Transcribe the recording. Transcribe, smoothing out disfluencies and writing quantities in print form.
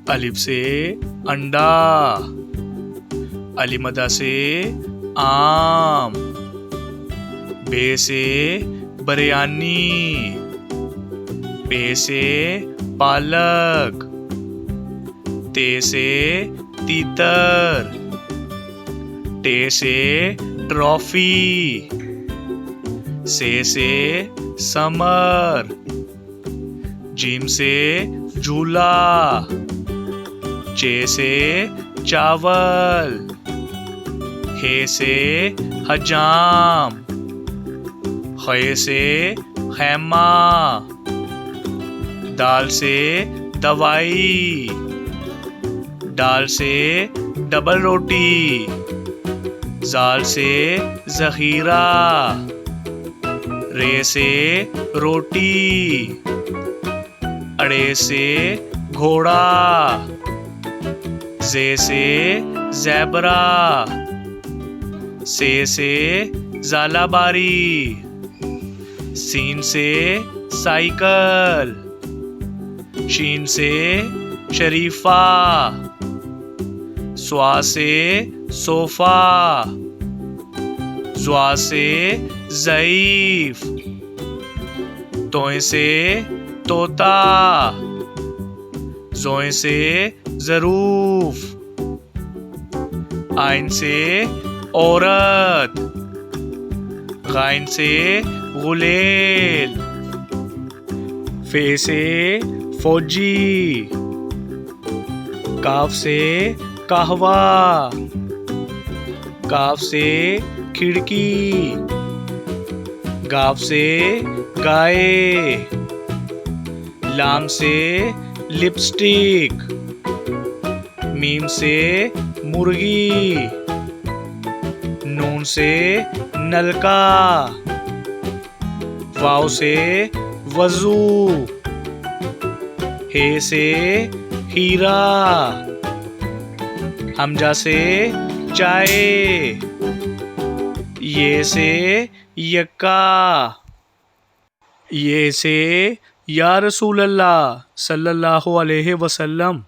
अलिफ से अंडा, अलिमदा से आम, बे से बिरयानी, पे से पालक, ते से तीतर, टे से ट्रॉफी, से समर, जीम से झूला, चे से चावल, हे से हजाम, खे से खैमा, दाल से दवाई, डाल से डबल रोटी, जाल से जखीरा, रे से रोटी, अड़े से घोड़ा, जे से ज़ेबरा, से ज़ालाबारी, सीन से साइकिल, शीन से शरीफा, स्वा से सोफा, ज़्वा से ज़ईफ, तोय से तोता, ज़ोय से ज़रूफ, आइन से औरत, गाइन से गुलेल, फे से फौजी, काफ से कहवा, काफ से खिड़की, गाफ से गाय, लाम से लिपस्टिक, मीम से मुर्गी, नून से नलका, वाव से वजू, हे से हीरा, हमजा से चाय, ये से यक्का, ये से या रसूल अल्लाह सल्लल्लाहु अलैहि वसल्लम।